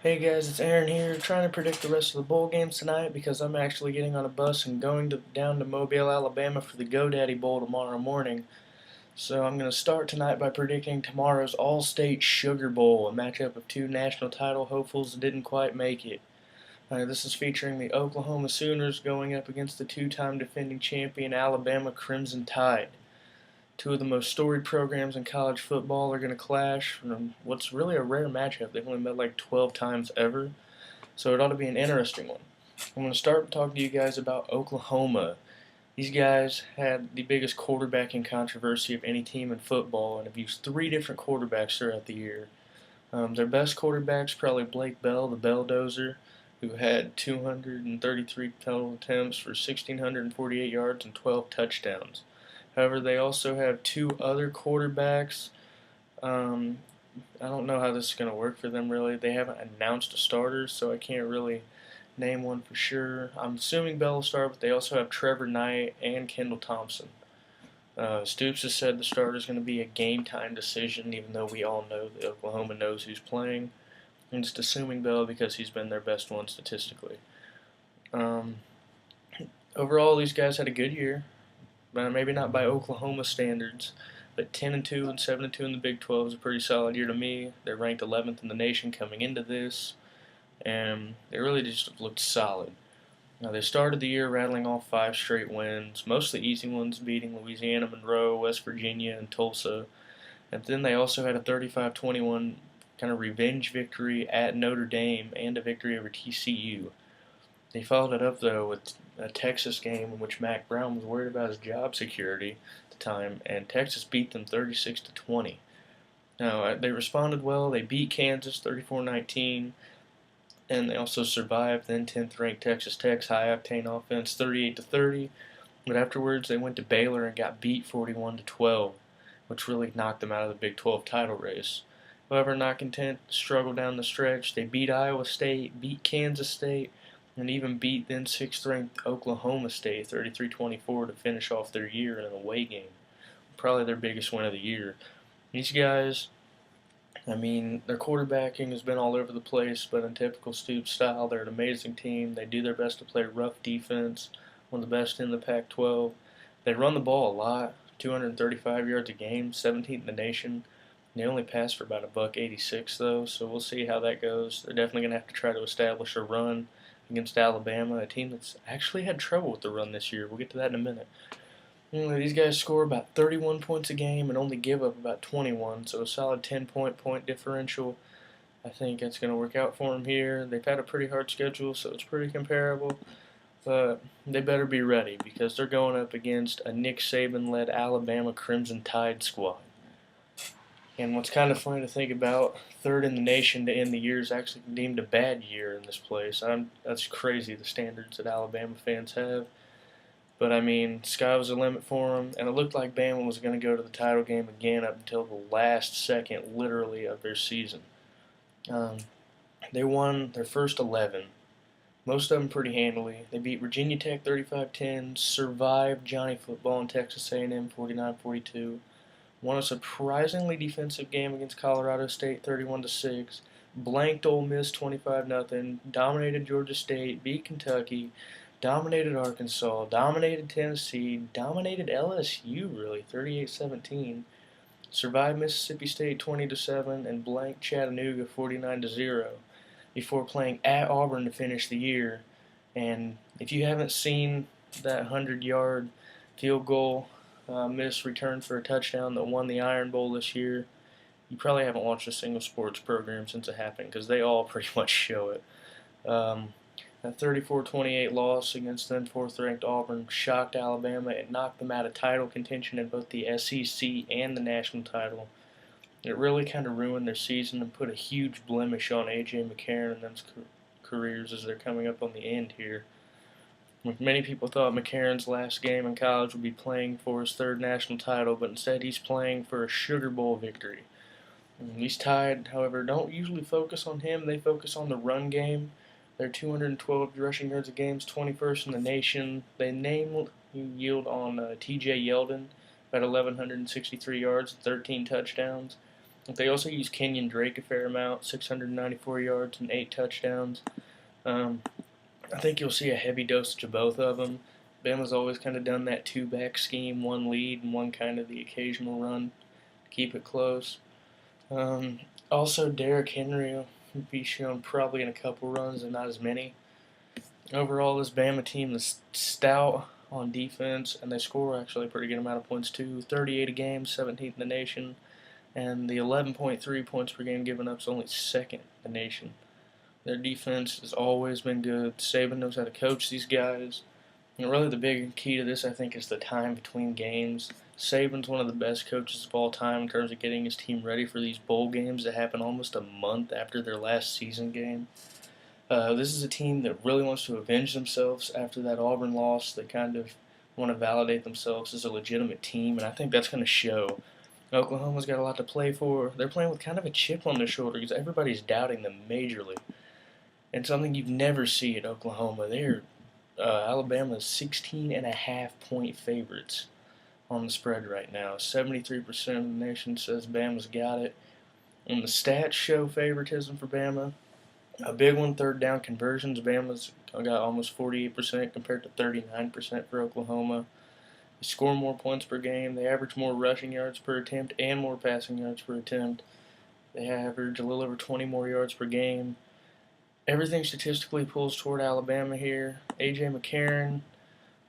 Hey guys, it's Aaron here, trying to predict the rest of the bowl games tonight because I'm actually getting on a bus and going down to Mobile, Alabama for the GoDaddy Bowl tomorrow morning. So I'm going to start tonight by predicting tomorrow's Allstate Sugar Bowl, a matchup of two national title hopefuls that didn't quite make it. This is featuring the Oklahoma Sooners going up against the two-time defending champion Alabama Crimson Tide. Two of the most storied programs in college football are going to clash in what's really a rare matchup. They've only met like 12 times ever. So it ought to be an interesting one. I'm going to start talking to you guys about Oklahoma. These guys had the biggest quarterbacking controversy of any team in football and have used three different quarterbacks throughout the year. Their best quarterback's probably Blake Bell, the Belldozer, who had 233 total attempts for 1,648 yards and 12 touchdowns. However, they also have two other quarterbacks. Um, I don't know how this is going to work for them really. They haven't announced a starter, so I can't really name one for sure. I'm assuming Bell will start, but they also have Trevor Knight and Kendall Thompson. Stoops has said the starter is going to be a game time decision, even though we all know that Oklahoma knows who's playing. I'm just assuming Bell because he's been their best one statistically. Um, Overall, these guys had a good year, but maybe not by Oklahoma standards. But 10-2 and 7-2 in the Big 12 is a pretty solid year to me. They're ranked 11th in the nation coming into this, and they really just looked solid. Now, they started the year rattling off 5 straight wins, mostly easy ones, beating Louisiana Monroe, West Virginia, and Tulsa. And then they also had a 35-21 kind of revenge victory at Notre Dame and a victory over TCU. They followed it up, though, with a Texas game in which Mac Brown was worried about his job security at the time, and Texas beat them 36-20. Now, they responded well. They beat Kansas 34-19, and they also survived then 10th ranked Texas Tech's high-octane offense 38-30. But afterwards, they went to Baylor and got beat 41-12, which really knocked them out of the Big 12 title race. However, not content, struggled down the stretch. They beat Iowa State, beat Kansas State, and even beat then 6th ranked Oklahoma State 33-24 to finish off their year in an away game. Probably their biggest win of the year. These guys, their quarterbacking has been all over the place, but in typical Stoops style, they're an amazing team. They do their best to play rough defense, one of the best in the Pac-12. They run the ball a lot, 235 yards a game, 17th in the nation. They only pass for about $186 though, so we'll see how that goes. They're definitely going to have to try to establish a run against Alabama, a team that's actually had trouble with the run this year. We'll get to that in a minute. These guys score about 31 points a game and only give up about 21, so a solid 10-point differential. I think that's going to work out for them here. They've had a pretty hard schedule, so it's pretty comparable. But they better be ready because they're going up against a Nick Saban-led Alabama Crimson Tide squad. And what's kind of funny to think about, third in the nation to end the year is actually deemed a bad year in this place. That's crazy, the standards that Alabama fans have. But, sky was the limit for them, and it looked like Bama was going to go to the title game again up until the last second, literally, of their season. They won their first 11, most of them pretty handily. They beat Virginia Tech 35-10, survived Johnny Football and Texas A&M 49-42, won a surprisingly defensive game against Colorado State 31-6, blanked Ole Miss 25-0, dominated Georgia State, beat Kentucky, dominated Arkansas, dominated Tennessee, dominated LSU really 38-17, survived Mississippi State 20-7, and blanked Chattanooga 49-0 before playing at Auburn to finish the year. And if you haven't seen that 100-yard field goal miss return for a touchdown that won the Iron Bowl this year, you probably haven't watched a single sports program since it happened because they all pretty much show it. That 34-28 loss against then 4th-ranked Auburn shocked Alabama. It knocked them out of title contention in both the SEC and the national title. It really kind of ruined their season and put a huge blemish on AJ McCarron and them's careers as they're coming up on the end here. Many people thought McCarron's last game in college would be playing for his 3rd national title, but instead he's playing for a Sugar Bowl victory. These Tide, however, don't usually focus on him. They focus on the run game. They're 212 rushing yards a game, 21st in the nation. They yield on T.J. Yeldon, about 1,163 yards, 13 touchdowns. They also use Kenyon Drake a fair amount, 694 yards and 8 touchdowns. Um, I think you'll see a heavy dosage of both of them. Bama's always kind of done that two-back scheme, one lead and one kind of the occasional run to keep it close. Also, Derrick Henry will be shown probably in a couple runs and not as many. Overall, this Bama team is stout on defense, and they score actually a pretty good amount of points too. 38 a game, 17th in the nation, and the 11.3 points per game given up is only second in the nation. Their defense has always been good. Saban knows how to coach these guys. And really the big key to this, I think, is the time between games. Saban's one of the best coaches of all time in terms of getting his team ready for these bowl games that happen almost a month after their last season game. This is a team that really wants to avenge themselves after that Auburn loss. They kind of want to validate themselves as a legitimate team, and I think that's going to show. Oklahoma's got a lot to play for. They're playing with kind of a chip on their shoulder because everybody's doubting them majorly. And something you'd never see at Oklahoma. They're Alabama's 16.5-point favorites on the spread right now. 73% of the nation says Bama's got it. And the stats show favoritism for Bama. A big one, third down conversions. Bama's got almost 48% compared to 39% for Oklahoma. They score more points per game. They average more rushing yards per attempt and more passing yards per attempt. They average a little over 20 more yards per game. Everything statistically pulls toward Alabama here. AJ McCarron,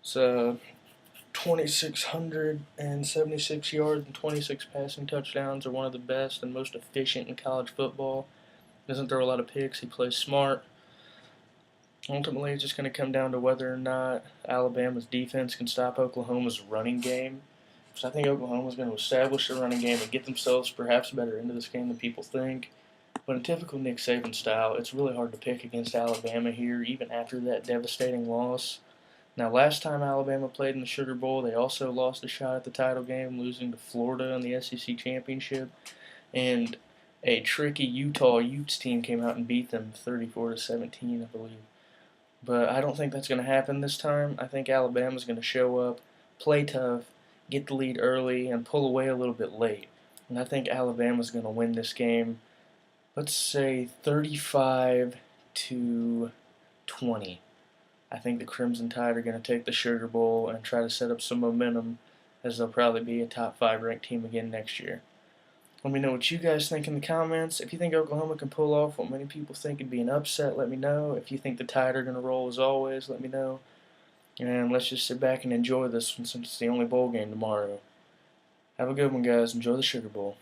it's 2,676 yards and 26 passing touchdowns, are one of the best and most efficient in college football. Doesn't throw a lot of picks. He plays smart. Ultimately, it's just going to come down to whether or not Alabama's defense can stop Oklahoma's running game. So I think Oklahoma's going to establish a running game and get themselves perhaps better into this game than people think. But in typical Nick Saban style, it's really hard to pick against Alabama here, even after that devastating loss. Now, last time Alabama played in the Sugar Bowl, they also lost a shot at the title game, losing to Florida in the SEC Championship. And a tricky Utah Utes team came out and beat them 34-17, I believe. But I don't think that's going to happen this time. I think Alabama's going to show up, play tough, get the lead early, and pull away a little bit late. And I think Alabama's going to win this game, let's say 35-20. I think the Crimson Tide are going to take the Sugar Bowl and try to set up some momentum, as they'll probably be a top 5 ranked team again next year. Let me know what you guys think in the comments. If you think Oklahoma can pull off what many people think would be an upset, let me know. If you think the Tide are going to roll as always, let me know. And let's just sit back and enjoy this one since it's the only bowl game tomorrow. Have a good one, guys. Enjoy the Sugar Bowl.